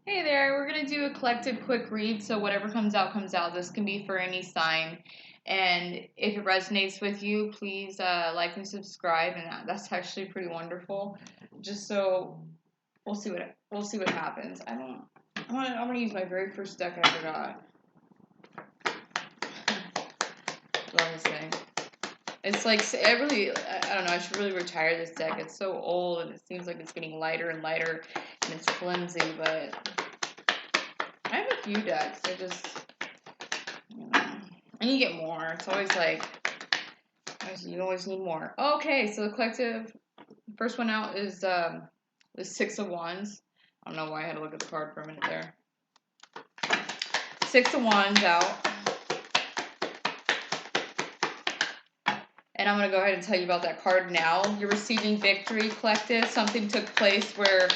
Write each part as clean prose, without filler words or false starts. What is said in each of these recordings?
Hey there, we're going to do a collective quick read, so whatever comes out, comes out. This can be for any sign. And if it resonates with you, please like and subscribe, and that's actually pretty wonderful. Just so we'll see what happens. I'm gonna use my very first deck I forgot. Love this thing. It's like I don't know. I should really retire this deck. It's so old, and it seems like it's getting lighter and lighter, and it's flimsy. But I have a few decks. They're just, and you get more. It's always like, you always need more. Okay, so the collective, first one out is the Six of Wands. I don't know why I had to look at the card for a minute there. Six of Wands out. And I'm going to go ahead and tell you about that card now. You're receiving victory, collective. Something took place where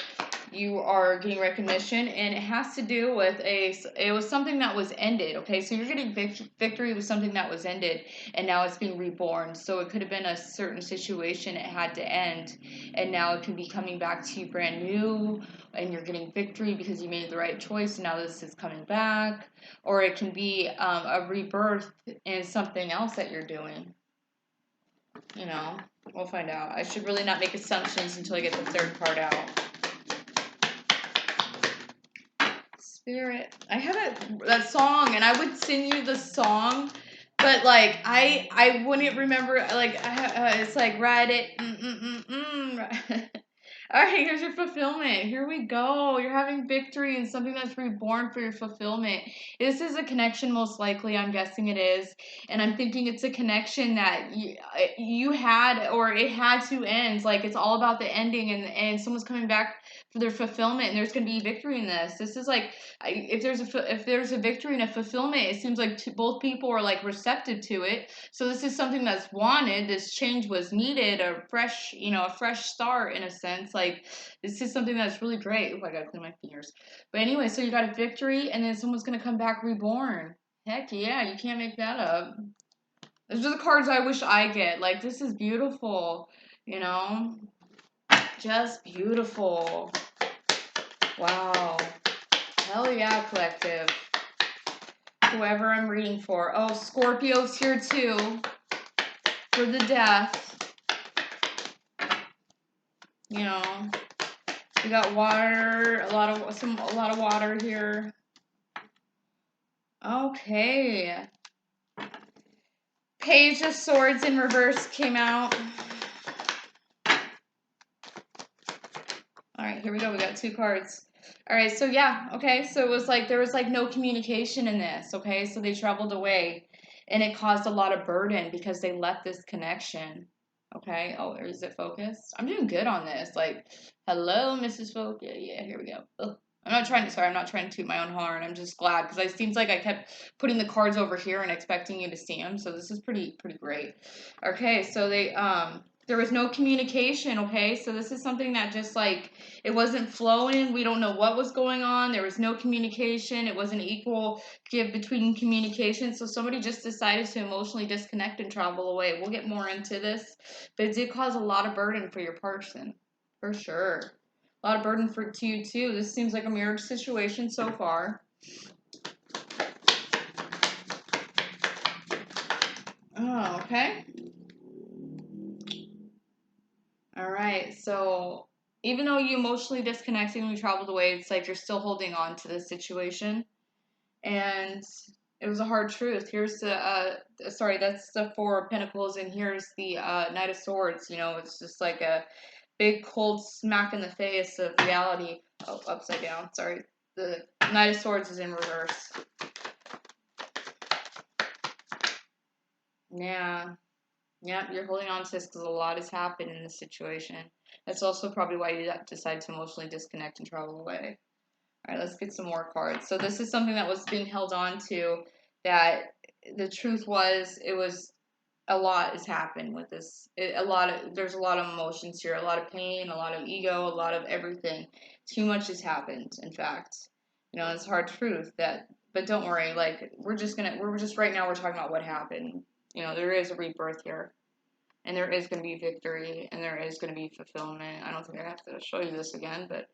you are getting recognition, and it has to do with it was something that was ended, okay? So you're getting victory with something that was ended, and now it's being reborn. So it could have been a certain situation it had to end, and now it can be coming back to you brand new, and you're getting victory because you made the right choice, and now this is coming back. Or it can be a rebirth in something else that you're doing. You know, we'll find out. I should really not make assumptions until I get the third card out. Spirit. I have that song, and I would sing you the song, but like I wouldn't remember. Like it's like write it. All right, here's your fulfillment. Here we go. You're having victory in something that's reborn for your fulfillment. This is a connection, most likely. I'm guessing it is, and I'm thinking it's a connection that you had, or it had to end. Like it's all about the ending, and someone's coming back for their fulfillment, and there's going to be victory in this. This is like, if there's a victory and a fulfillment, it seems like both people are like receptive to it. So this is something that's wanted. This change was needed, a fresh start in a sense. Like this is something that's really great. Oh, I gotta clean my fingers. But anyway, so you got a victory, and then someone's gonna come back reborn. Heck yeah, you can't make that up. Those are the cards I wish I get. Like this is beautiful, you know, just beautiful. Wow. Hell yeah, collective. Whoever I'm reading for. Oh, Scorpio's here too. For the death. You know. We got water, a lot of water here. Okay. Page of Swords in reverse came out. All right, here we go. We got two cards. All right, so yeah, okay. So it was like there was like no communication in this, okay? So they traveled away, and it caused a lot of burden because they left this connection. Okay. Oh, is it focused? I'm doing good on this. Like, hello, Mrs. Focus. Yeah, here we go. Ugh. I'm not trying to toot my own horn. I'm just glad because it seems like I kept putting the cards over here and expecting you to see them. So this is pretty great. Okay, so there was no communication, okay? So this is something that just like it wasn't flowing. We don't know what was going on. There was no communication. It wasn't equal give between communication. So somebody just decided to emotionally disconnect and travel away. We'll get more into this, but it did cause a lot of burden for your person, for sure. A lot of burden to you too. This seems like a marriage situation so far. Oh, okay. All right. So even though you emotionally disconnected and you traveled away, it's like you're still holding on to this situation. And it was a hard truth. Here's sorry, that's the Four of Pentacles, and here's the Knight of Swords. You know, it's just like a big cold smack in the face of reality. Oh, upside down. Sorry. The Knight of Swords is in reverse. Yeah. Yep, you're holding on to this because a lot has happened in this situation. That's also probably why you decide to emotionally disconnect and travel away. All right, let's get some more cards. So this is something that was being held on to, that the truth was, it was a lot has happened with this. There's a lot of emotions here, a lot of pain, a lot of ego, a lot of everything. Too much has happened, in fact. You know, it's a hard truth but don't worry, like we're just right now we're talking about what happened. You know, there is a rebirth here. And there is going to be victory, and there is going to be fulfillment. I don't think I have to show you this again, but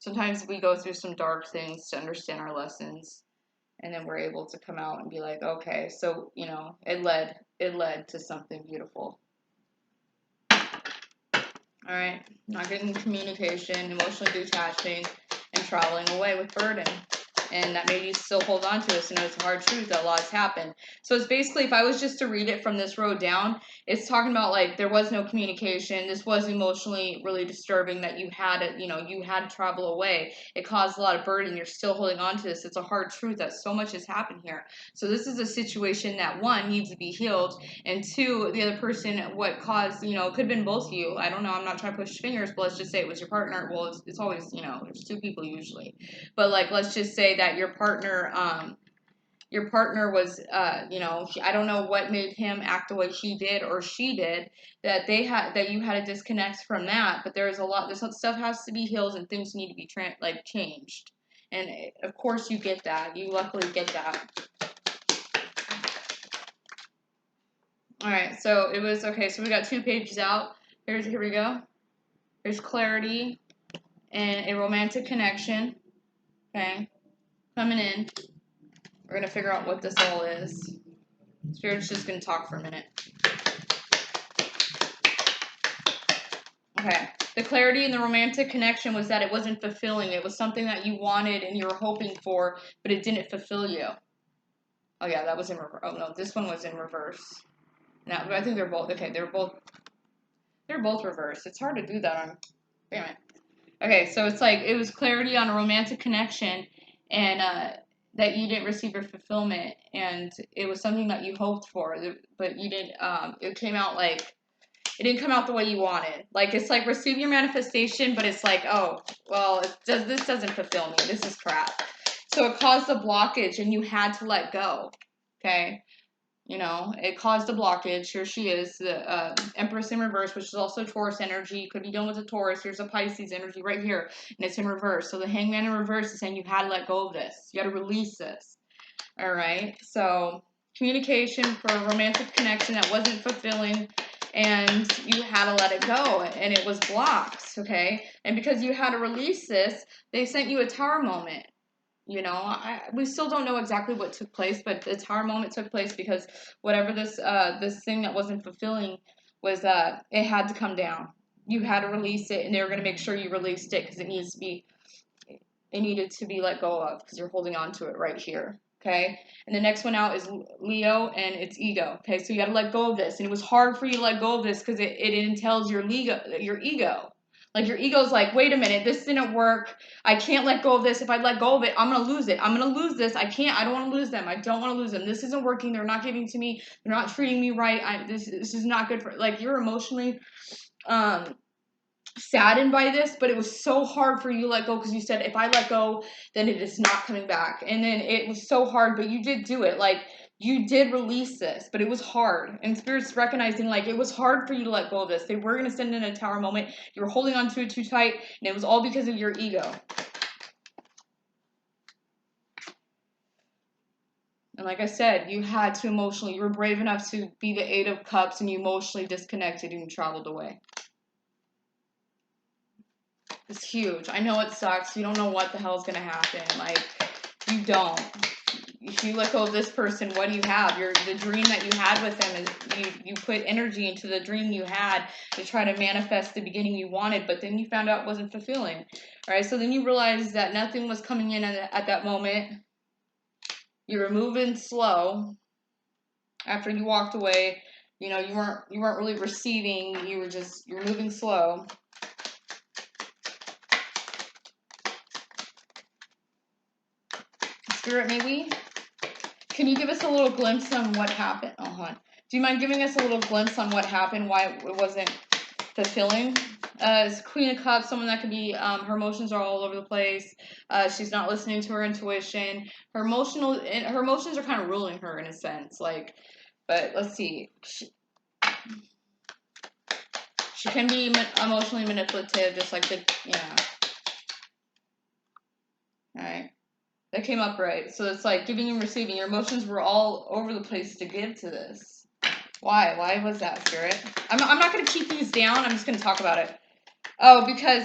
Sometimes we go through some dark things to understand our lessons, and then we're able to come out and be like, okay, so it led to something beautiful. All right, not getting communication, emotionally detaching, and traveling away with burden. And that made you still hold on to this, and it's a hard truth that a lot has happened. So it's basically, if I was just to read it from this road down, it's talking about like there was no communication. This was emotionally really disturbing that you had to travel away. It caused a lot of burden. You're still holding on to this. It's a hard truth that so much has happened here. So this is a situation that one needs to be healed, and two, the other person, what caused, it could have been both of you. I don't know. I'm not trying to push fingers, but let's just say it was your partner. Well, it's always, there's two people usually, but like let's just say that your partner was I don't know what made him act the way he did or she did, that you had to disconnect from that. But there's stuff has to be healed, and things need to be changed, and of course you get that, you luckily get that. All right, so it was okay. So we got 2 pages out. Here we go. There's clarity and a romantic connection. Okay, coming in. We're gonna figure out what this all is. Spirit's just gonna talk for a minute. Okay. The clarity and the romantic connection was that it wasn't fulfilling. It was something that you wanted and you were hoping for, but it didn't fulfill you. Oh yeah, that was in reverse. Oh no, this one was in reverse. Now I think they're both okay. They're both reversed. It's hard to do that on. Damn it. Okay, so it's like it was clarity on a romantic connection, and that you didn't receive your fulfillment, and it was something that you hoped for, but you didn't. It came out like it didn't come out the way you wanted. Like it's like receive your manifestation, but it's like, oh well, this doesn't fulfill me. This is crap. So it caused a blockage, and you had to let go. Okay. It caused a blockage. Here she is, the Empress in reverse, which is also Taurus energy. You could be dealing with a Taurus. Here's a Pisces energy right here, and it's in reverse. So the Hangman in reverse is saying you had to let go of this. You got to release this. All right. So communication for a romantic connection that wasn't fulfilling, and you had to let it go, and it was blocked. Okay. And because you had to release this, they sent you a tower moment. We still don't know exactly what took place, but the tower moment took place because whatever this thing that wasn't fulfilling was, it had to come down. You had to release it, and they were going to make sure you released it because it needed to be let go of because you're holding on to it right here. Okay, and the next one out is Leo, and it's ego. Okay, so you got to let go of this, and it was hard for you to let go of this because it entails your ego. Like your ego's like, wait a minute, this didn't work. I can't let go of this. If I let go of it, I'm gonna lose it. I'm gonna lose this. I can't. I don't want to lose them. I don't want to lose them. This isn't working. They're not giving to me. They're not treating me right. This is not good for. Like you're emotionally, saddened by this, but it was so hard for you to let go because you said, if I let go, then it is not coming back. And then it was so hard, but you did do it. Like you did release this, but it was hard. And Spirit's recognizing like it was hard for you to let go of this. They were going to send in a tower moment. You were holding on to it too tight, and it was all because of your ego. And like I said, you had to emotionally, you were brave enough to be the 8 of Cups, and you emotionally disconnected and you traveled away. It's huge. I know it sucks. You don't know what the hell is going to happen. Like, you don't. If you let go of this person, what do you have? The dream that you had with them is you put energy into the dream you had to try to manifest the beginning you wanted, but then you found out it wasn't fulfilling. All right, so then you realized that nothing was coming in at that moment. You were moving slow. After you walked away, you weren't really receiving. You were moving slow. Spirit, can you give us a little glimpse on what happened? Oh, hon. Do you mind giving us a little glimpse on what happened, why it wasn't fulfilling? It's Queen of Cups, someone that could be, her emotions are all over the place. She's not listening to her intuition. Her emotions are kind of ruling her in a sense. Like, but let's see. She can be emotionally manipulative, just like Alright. That came up right. So it's like giving and receiving. Your emotions were all over the place to give to this. Why? Why was that, Spirit? I'm not going to keep these down. I'm just going to talk about it. Oh, because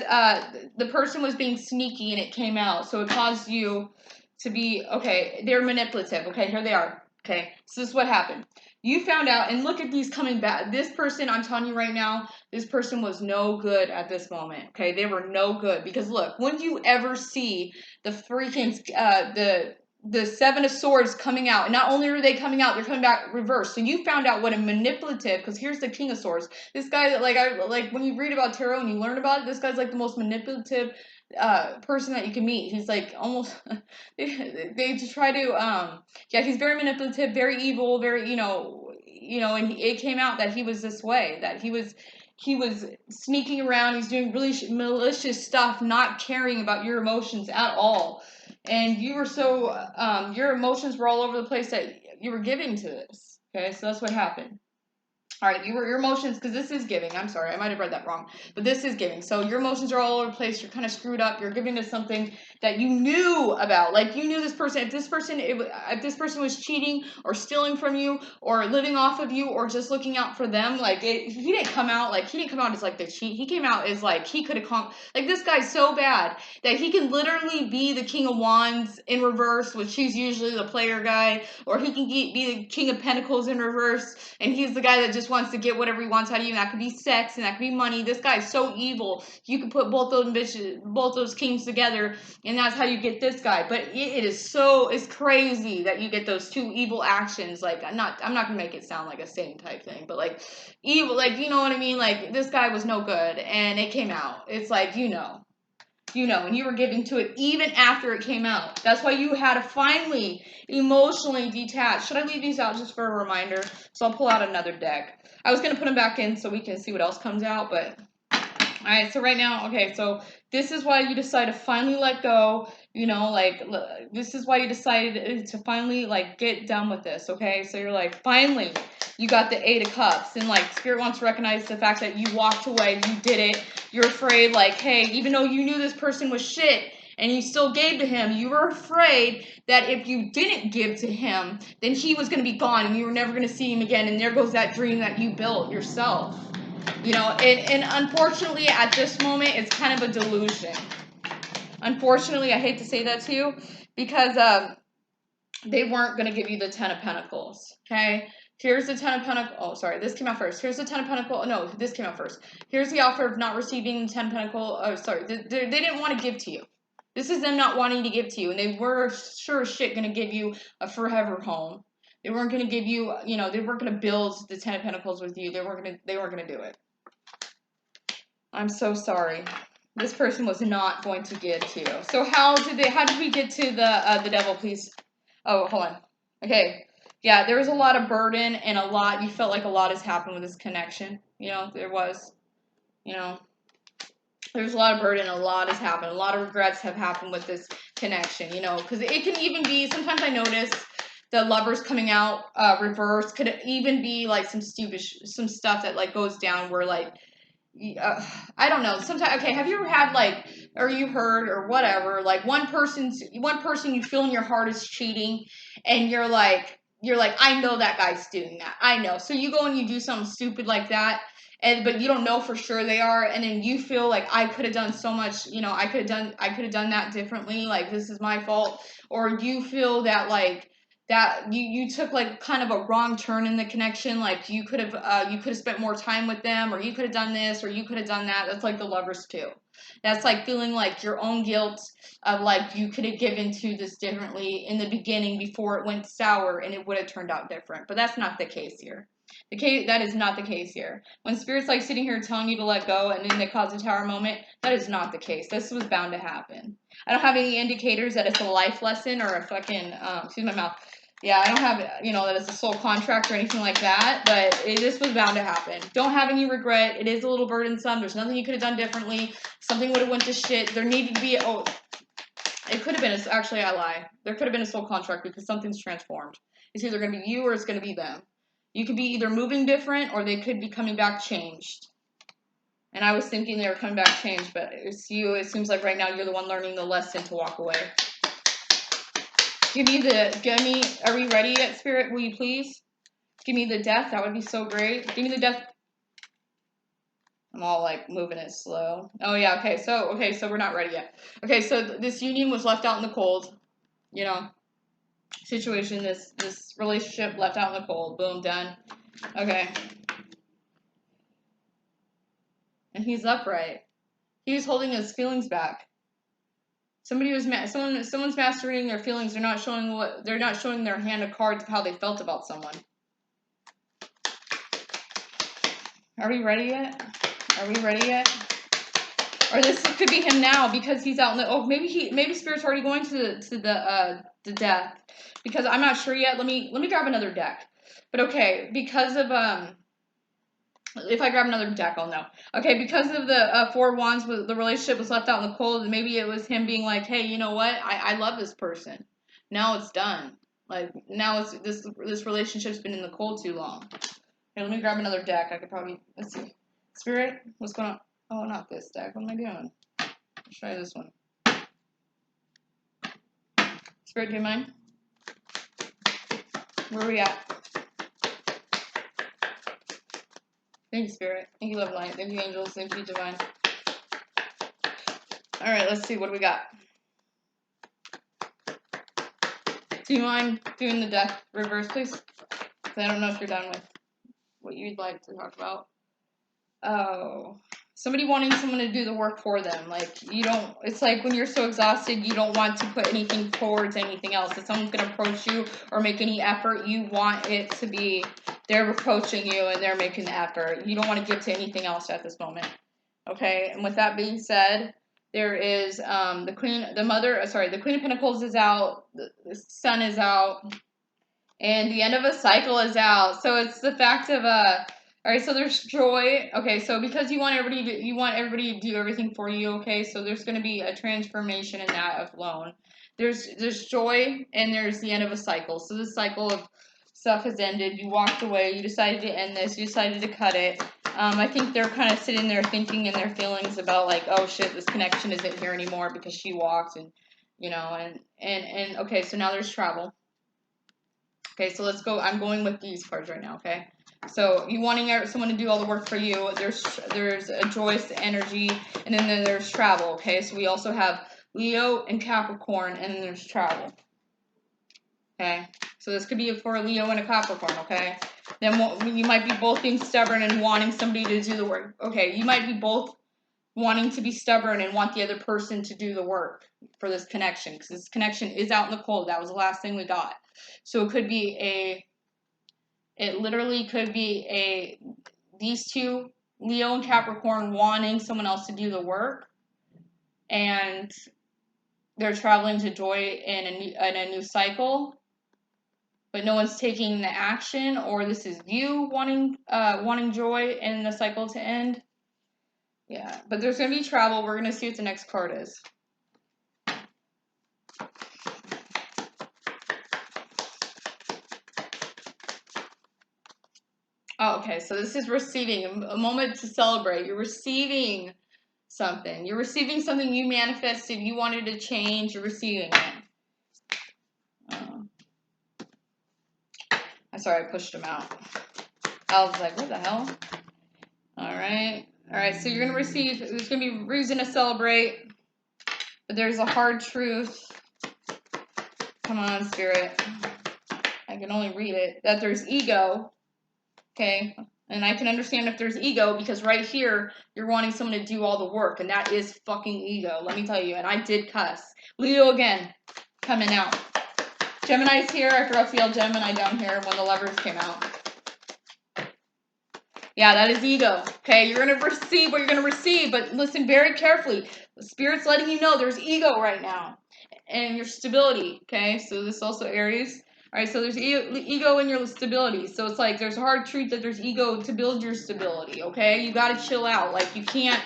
the person was being sneaky and it came out, so it caused you to be okay. They're manipulative. Okay, here they are. Okay, so this is what happened. You found out, and look at these coming back. This person, I'm telling you right now, this person was no good at this moment. Okay, they were no good because look, when you ever see the freaking the Seven of Swords coming out, and not only are they coming out, they're coming back reversed. So you found out what a manipulative. Because here's the King of Swords. This guy, like when you read about tarot and you learn about it, this guy's like the most manipulative person that you can meet. He's like almost they just try to yeah, he's very manipulative, very evil, very and it came out that he was this way, that he was sneaking around, he's doing really malicious stuff, not caring about your emotions at all. And you were so your emotions were all over the place that you were giving to this. Okay, so that's what happened. All right, your emotions, because this is giving. I'm sorry, I might have read that wrong, but this is giving. So your emotions are all over the place. You're kind of screwed up. You're giving to something that you knew about. Like you knew this person. If this person was cheating or stealing from you or living off of you or just looking out for them, he didn't come out as like the cheat. He came out as like he could have like this guy's so bad that he can literally be the King of Wands in reverse, which he's usually the player guy, or he can be the King of Pentacles in reverse, and he's the guy that just wants to get whatever he wants out of you. And that could be sex, and that could be money. This guy's so evil. You could put both those kings together, and that's how you get this guy. But it's crazy that you get those two evil actions. Like I'm not gonna make it sound like a same type thing, but like evil, like you know what I mean. Like this guy was no good, and it came out. It's like and you were giving to it even after it came out. That's why you had to finally emotionally detach. Should I leave these out just for a reminder? So I'll pull out another deck. I was going to put them back in so we can see what else comes out, but all right, so right now, okay, so this is why you decide to finally let go, this is why you decided to finally, get done with this, okay? So you're like, finally, you got the Eight of Cups, and, Spirit wants to recognize the fact that you walked away, you did it, you're afraid, hey, even though you knew this person was shit, and you still gave to him, you were afraid that if you didn't give to him, then he was going to be gone, and you were never going to see him again, and there goes that dream that you built yourself. And unfortunately, at this moment, it's kind of a delusion. Unfortunately, I hate to say that to you, because they weren't going to give you the Ten of Pentacles, okay? Here's the Ten of Pentacles. Oh, sorry, this came out first. Here's the Ten of Pentacles. No, this came out first. Here's the offer of not receiving the Ten of Pentacles. Oh, sorry, they didn't want to give to you. This is them not wanting to give to you, and they were sure as shit going to give you a forever home. They weren't going to give you, they weren't going to build the Ten of Pentacles with you. They weren't going to do it. I'm so sorry. This person was not going to give to you. So how did we get to the devil, please? Oh, hold on. Okay. Yeah, there was a lot of burden and you felt like a lot has happened with this connection. There was, there's a lot of burden, a lot has happened. A lot of regrets have happened with this connection, because it can even be, sometimes I notice the lovers coming out reverse could even be some stuff that goes down where I don't know. Sometimes, okay, have you ever had or you heard or whatever, one person you feel in your heart is cheating, and you're like, I know that guy's doing that. I know. So you go and you do something stupid like that, but you don't know for sure they are, and then you feel like I could have done so much. I could have done that differently. This is my fault, or you feel that that you took kind of a wrong turn in the connection, you could have spent more time with them, or you could have done this, or you could have done that. That's the lovers too. That's feeling your own guilt of you could have given to this differently in the beginning before it went sour, and it would have turned out different. But that's not the case here. That is not the case here. When Spirit's sitting here telling you to let go, and then they cause a tower moment, that is not the case. This was bound to happen. I don't have any indicators that it's a life lesson or a fucking excuse my mouth. Yeah, I don't have, that it's a soul contract or anything like that, but this was bound to happen. Don't have any regret. It is a little burdensome. There's nothing you could have done differently. Something would have went to shit. There needed to be, it could have been, actually I lie. There could have been a soul contract because something's transformed. It's either going to be you or it's going to be them. You could be either moving different or they could be coming back changed. And I was thinking they were coming back changed, but it's you. It seems like right now you're the one learning the lesson to walk away. Are we ready yet, Spirit? Will you please? Give me the death. That would be so great. Give me the death. I'm all like moving it slow. Oh yeah, okay, so we're not ready yet. Okay, so this union was left out in the cold, you know, situation, this relationship left out in the cold. Boom, done. Okay. And he's upright. He's holding his feelings back. Someone's mastering their feelings. They're not showing their hand of cards of how they felt about someone. Are we ready yet? Are we ready yet? Or this could be him now because he's out in the. Oh, maybe Spirit's already going to the death, because I'm not sure yet. Let me grab another deck. But okay, because of if I grab another deck, I'll know. Okay, because of the Four of Wands, the relationship was left out in the cold, and maybe it was him being like, hey, you know what? I love this person. Now it's done. Like, now it's this relationship's been in the cold too long. Okay, let me grab another deck. I could probably, let's see. Spirit, what's going on? Oh, not this deck. What am I doing? Let's try this one. Spirit, do you mind? Where are we at? Thank you, Spirit. Thank you, Love Light. Thank you, Angels. Thank you, Divine. Alright, let's see. What do we got? Do you mind doing the deck reverse, please? Because I don't know if you're done with what you'd like to talk about. Oh. Somebody wanting someone to do the work for them. Like, you don't, it's like when you're so exhausted, you don't want to put anything towards anything else. If someone's going to approach you or make any effort, you want it to be, they're approaching you and they're making the effort. You don't want to get to anything else at this moment. Okay, and with that being said, there is the Queen of Pentacles is out, the Sun is out, and the end of a cycle is out. So it's the fact of all right, so there's joy. Okay, so because you want everybody to do everything for you, okay? So there's going to be a transformation in that alone. There's joy, and there's the end of a cycle. So this cycle of stuff has ended. You walked away. You decided to end this. You decided to cut it. I think they're kind of sitting there thinking in their feelings about like, oh shit, this connection isn't here anymore because she walked, and you know, and okay, so now there's travel. Okay, so let's go. I'm going with these cards right now, okay? So you wanting someone to do all the work for you. There's a joyous energy, and then there's travel, okay? So we also have Leo and Capricorn, and then there's travel. Okay? So this could be for a Leo and a Capricorn, okay? Then you might be both being stubborn and wanting somebody to do the work. Okay, you might be both wanting to be stubborn and want the other person to do the work for this connection, because this connection is out in the cold. That was the last thing we got. So it could be it literally could be these two, Leo and Capricorn, wanting someone else to do the work, and they're traveling to joy in a new cycle, but no one's taking the action, or this is you wanting joy and the cycle to end. Yeah, but there's going to be travel. We're going to see what the next card is. Oh, okay, so this is receiving, a moment to celebrate. You're receiving something. You're receiving something you manifested, you wanted to change, you're receiving it. I'm sorry, I pushed him out. I was like, what the hell? Alright, so you're going to receive, there's going to be reason to celebrate, but there's a hard truth. Come on, Spirit. I can only read it. That there's ego. Okay, and I can understand if there's ego, because right here, you're wanting someone to do all the work, and that is fucking ego, let me tell you, and I did cuss. Leo again, coming out. Gemini's here. I forgot to yell Gemini down here when the Lovers came out. Yeah, that is ego. Okay, you're going to receive what you're going to receive, but listen very carefully. The Spirit's letting you know there's ego right now, and your stability, okay? So this is also Aries. All right, so there's ego in your stability. So it's like there's a hard truth that there's ego to build your stability, okay? You got to chill out. Like, you can't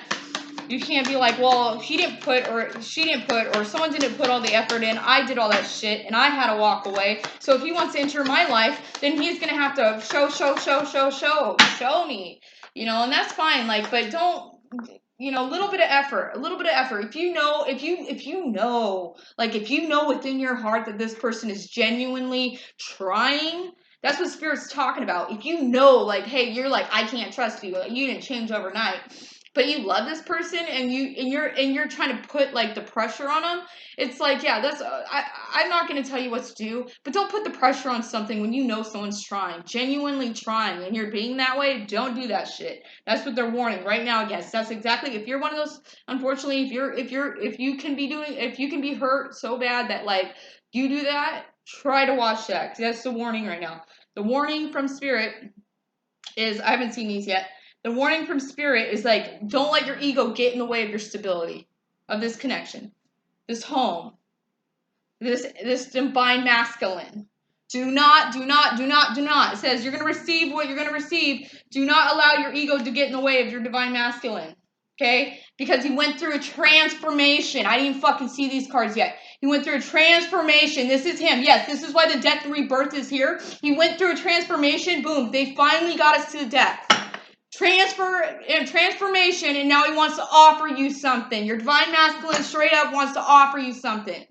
be like, well, he didn't put, or she didn't put, or someone didn't put all the effort in. I did all that shit, and I had to walk away. So if he wants to enter my life, then he's going to have to show me. You know, and that's fine. Like, but don't, you know, a little bit of effort. If you know within your heart that this person is genuinely trying, that's what Spirit's talking about. If you know, like, hey, you're like, I can't trust you. You didn't change overnight. but you love this person, and you're trying to put like the pressure on them. It's like, yeah, that's I'm not going to tell you what to do, but don't put the pressure on something when you know someone's trying, genuinely trying, and you're being that way. Don't do that shit. That's what they're warning right now. I guess that's exactly, if you're one of those, unfortunately, if you can be hurt so bad that like you do that, try to watch that, 'cause that's the warning right now. The warning from spirit is, I haven't seen these yet. The warning from spirit is like, don't let your ego get in the way of your stability, of this connection, this home, this divine masculine. Do not. It says you're going to receive what you're going to receive. Do not allow your ego to get in the way of your divine masculine. Okay? Because he went through a transformation. I didn't even fucking see these cards yet. He went through a transformation. This is him. Yes, this is why the death and rebirth is here. He went through a transformation. Boom. They finally got us to the death. Transformation, and now he wants to offer you something. Your divine masculine straight up wants to offer you something.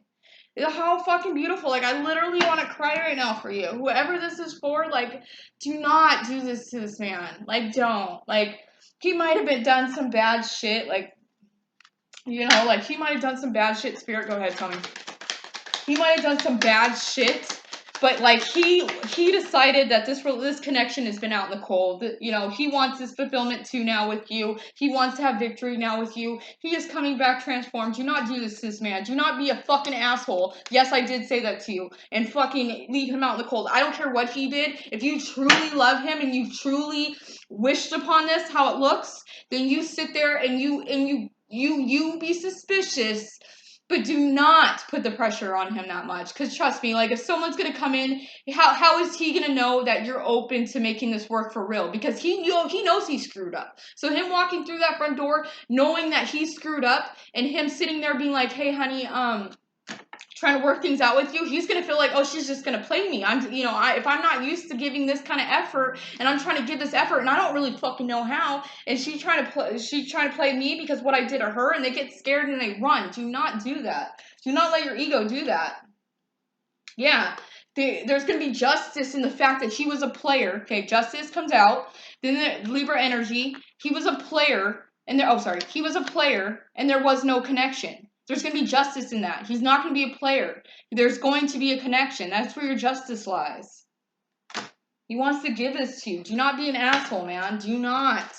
How fucking beautiful. Like, I literally want to cry right now for you. Whoever this is for, like, do not do this to this man. Like, don't. Like, he might have done some bad shit. Like, you know, like, he might have done some bad shit. Spirit, go ahead, tell me. He might have done some bad shit. But, like, he decided that this connection has been out in the cold. You know, he wants this fulfillment too now with you. He wants to have victory now with you. He is coming back transformed. Do not do this to this man. Do not be a fucking asshole. Yes, I did say that to you. And fucking leave him out in the cold. I don't care what he did. If you truly love him and you truly wished upon this, how it looks, then you sit there and you be suspicious. But do not put the pressure on him that much. Because trust me, like, if someone's going to come in, how is he going to know that you're open to making this work for real? Because he knows he screwed up. So him walking through that front door, knowing that he screwed up, and him sitting there being like, hey, honey, trying to work things out with you, he's gonna feel like, oh, she's just gonna play me. If I'm not used to giving this kind of effort, and I'm trying to give this effort, and I don't really fucking know how, and she's trying to play me because what I did to her, and they get scared and they run. Do not do that. Do not let your ego do that. Yeah. There's going to be justice in the fact that he was a player. Okay, justice comes out. Then the Libra energy, he was a player, and he was a player, and there was no connection. There's going to be justice in that. He's not going to be a player. There's going to be a connection. That's where your justice lies. He wants to give this to you. Do not be an asshole, man. Do not.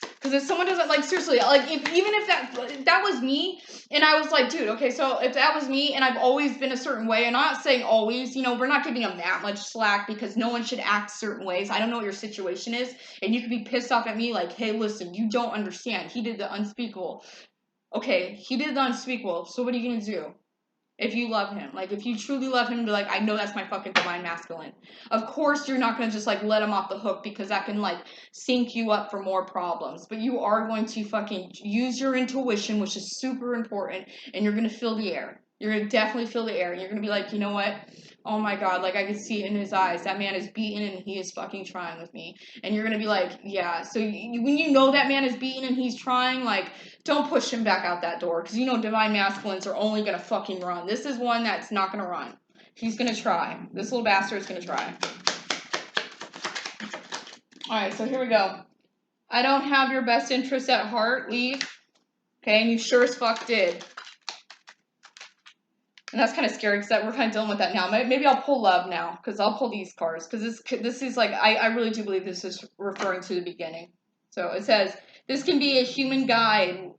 Because if someone doesn't, like, seriously, like, even if that was me, and I was like, dude, okay, so if that was me, and I've always been a certain way, and I'm not saying always, you know, we're not giving them that much slack, because no one should act certain ways. I don't know what your situation is, and you could be pissed off at me, like, hey, listen, you don't understand. He did the unspeakable. Okay, he did the unspeakable, so what are you going to do? If you love him, like, if you truly love him, be like, I know that's my fucking divine masculine. Of course, you're not going to just, like, let him off the hook, because that can, like, sink you up for more problems. But you are going to fucking use your intuition, which is super important, and you're going to feel the air. You're going to definitely feel the air, and you're going to be like, you know what? Oh my God, like, I can see it in his eyes. That man is beaten, and he is fucking trying with me. And you're going to be like, yeah. So when you know that man is beaten and he's trying, like, don't push him back out that door, because you know divine masculines are only going to fucking run. This is one that's not going to run. He's going to try. This little bastard is going to try. Alright, so here we go. I don't have your best interest at heart. Leave. Okay, and you sure as fuck did. And that's kind of scary, because we're kind of dealing with that now. Maybe I'll pull love now, because I'll pull these cards. Because this is like, I really do believe this is referring to the beginning. So it says, this can be a human guide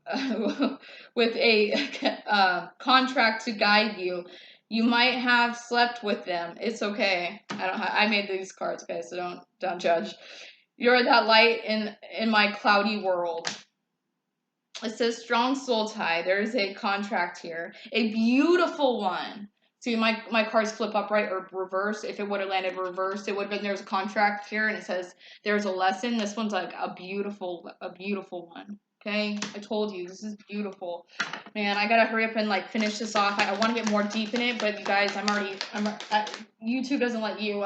with a contract to guide you. You might have slept with them. It's okay. I made these cards, guys, so don't judge. You're that light in my cloudy world. It says strong soul tie. There's a contract here. A beautiful one. See, my cards flip upright or reverse. If it would have landed reversed, it would have been there's a contract here, and it says there's a lesson. This one's like a beautiful one. Okay? I told you, this is beautiful. Man, I gotta hurry up and like finish this off. I want to get more deep in it, but you guys, YouTube doesn't let you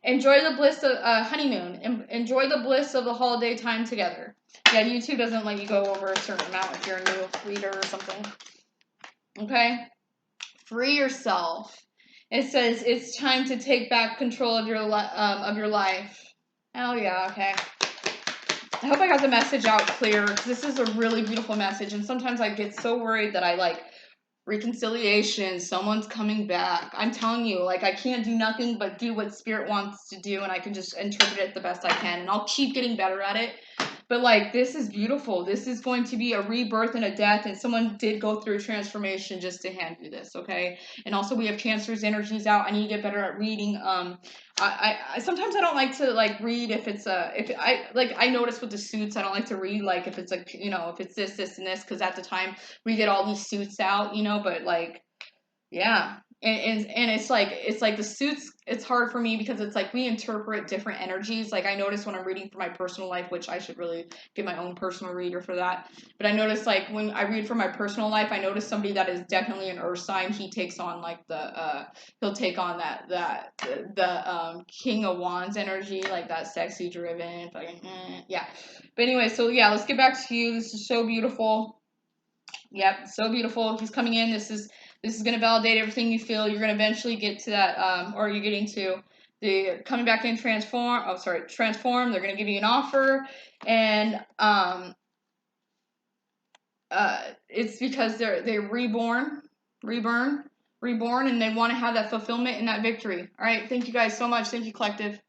enjoy the bliss of honeymoon. Enjoy the bliss of the holiday time together. Yeah, YouTube doesn't let you go over a certain amount if you're a new reader or something. Okay? Free yourself. It says it's time to take back control of your life. Hell yeah, okay. I hope I got the message out clear, because this is a really beautiful message, and sometimes I get so worried that I like reconciliation, someone's coming back. I'm telling you, like, I can't do nothing but do what spirit wants to do, and I can just interpret it the best I can, and I'll keep getting better at it. But like, this is beautiful. This is going to be a rebirth and a death, and someone did go through transformation just to hand you this, okay? And also, we have Cancer's energies out. I need to get better at reading. I sometimes I don't like to like read if it's I notice with the suits, I don't like to read like if it's like, you know, if it's this and this, because at the time we get all these suits out, you know. But like, yeah. And it's like the suits, it's hard for me because it's like we interpret different energies. Like, I notice when I'm reading for my personal life, which I should really get my own personal reader for that. But I notice, like, when I read for my personal life, I notice somebody that is definitely an earth sign, he takes on like he'll take on the King of Wands energy, like that sexy driven fucking yeah. But anyway, so yeah, let's get back to you. This is so beautiful. Yep, so beautiful. He's coming in. This is going to validate everything you feel. You're going to eventually get to that, or you're getting to the coming back in transform. Oh, sorry, transform. They're going to give you an offer, and it's because they're reborn, and they want to have that fulfillment and that victory. All right, thank you guys so much. Thank you, collective.